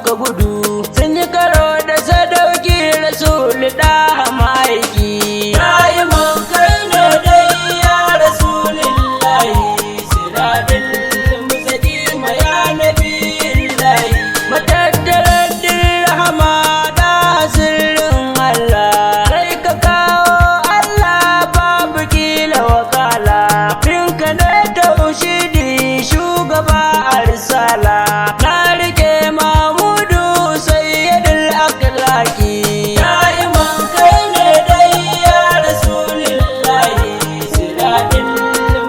ka gudu sun yi karo da sadauki rasul da maiki da'iman kai ne dai ya rasulillahi siradil mustaqim ya nabiyillahi matattarar dirhama da sirrin Allah kai ka kawo Allah babu kila wakala finka ne taushidi shugaba arsala na rike mamudu sayyidul akhlaqi da'iman kai ne dai ya rasulillahi siradil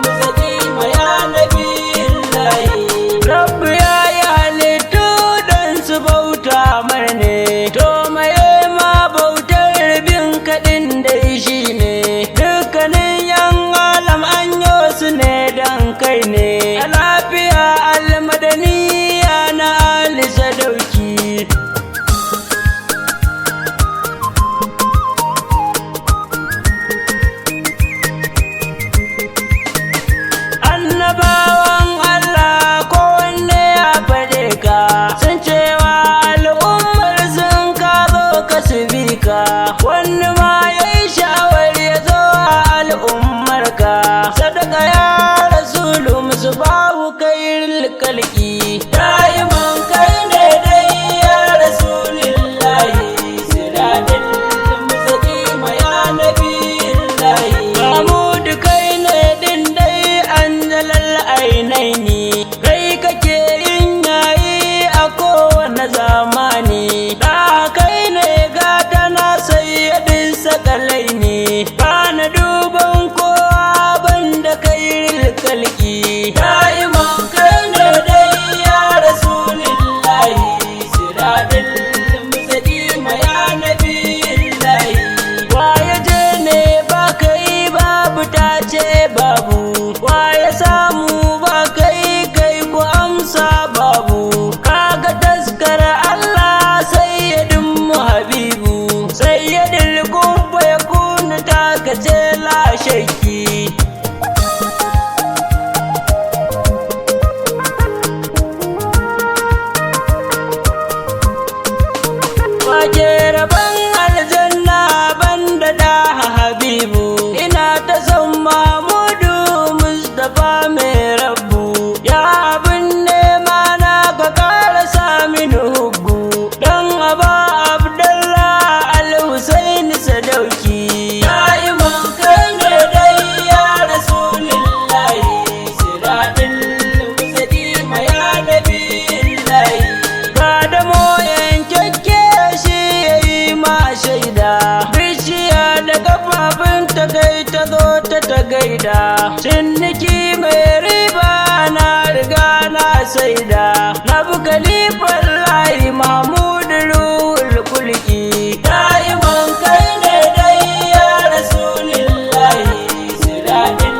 mustaqim ya nabiyillahi rabbi ya yi halittu dan su bauta marne to maye ma bautar bin kaɗin dai shi ne dukkanin yan alam an yi su ne dan kai ne a lafiya almadaniya na alisa dauki annabawan Allah kowanne ya faɗe ka sun cewa al'ummar sun ka zo ka su bi ka wani ma ya yi sha'awar ya zo a al'ummar ka sadaka ya rasulu musu bahu kairil kalki da'iman kai ne dai ya rasulillahi siradil mustaqim ya nabiyillahi mahmud kai ne din dai anjalal ainaini kai kake yin yayi a kowane zamani da kai ne gata na sayyidin sakalai ne ba na duban kowa banda kairil kalki da'iman kai ne dai ya rasulillahi siradil mustaqim ya nabiyillahi waye je ne ba kai babu ta ce babu waye samu ba kai kai ku amsa babu kaga taskar Allah sayyidin mu habibu sayyidil kubba yakun ta kace la shakki wake rabon aljanna banda da habibu ina ta son mamudu mustapha mai rabbu ya abin nema na ka kara saminu hubbu dan aba abdallah al-husaini sadauki da'iman kai ne dai ya rasulillahi siradil mustaqim ya nabiyillahi ba da moyan kyakke shi yayi ma shaida bishiya da kafafunta kai ta zo ta gaida ciniki mai riba na riga na saida na bi kalifar layi mahmud ruhul kulki da'iman kai ne dai ya rasulillahi siradil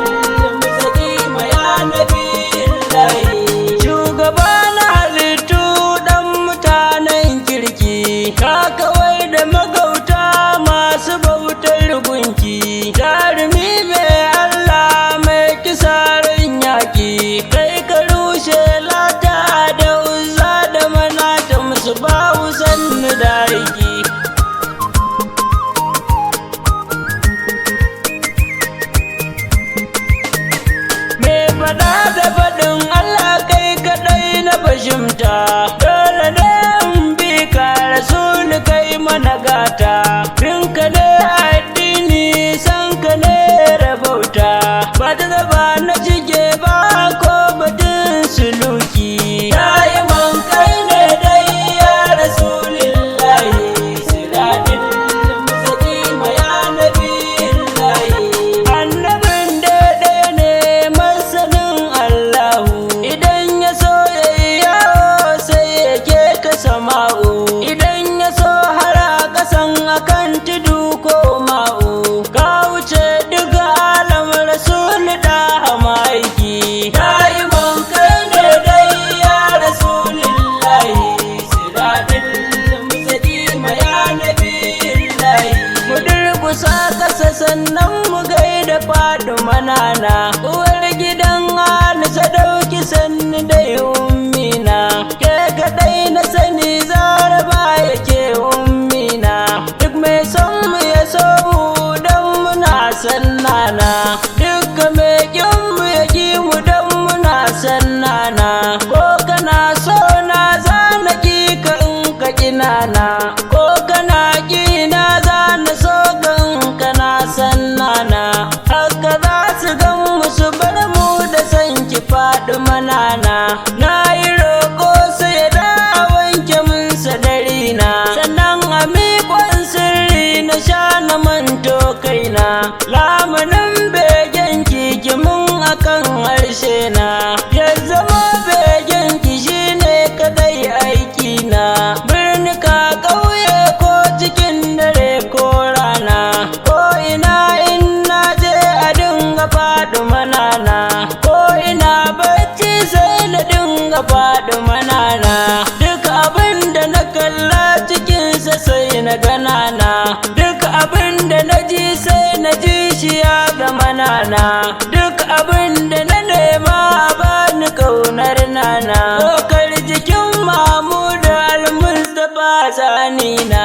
mustaqim ya nabiyillahi shugaba na halittu dan mutanen kirki ka kawai da magauta masu bautar gunki jarumi mai Allah mai kisarin yaki kai ka rushe lata da uzza da manata musu bawu sannu da riki mai fada da faɗin Allah kai kaɗai na fashimta dole ne in bi ka rasul kai mana gata binka ne addini san ka ne rabauta ba ta zaba na jige ba ko batun suluki da'iman kai ne dai ya rasulillahi siradil mustaqim ya nabiyillahi annabin daidai ne masanin Allahu idan ya so yayi yawo sai yake ka sama'u idan ya so har a kasan akan tudu ko ma'u ka wuce duka alam rasul da maiki da'iman kai ne dai ya rasulillahi siradil mustaqim ya nabiyillahi mu durkusa kasa sannan mu gaida fadu manana uwar gidan Ali sadauki sanni da ummina ke kadai na sani za ƙur'ani na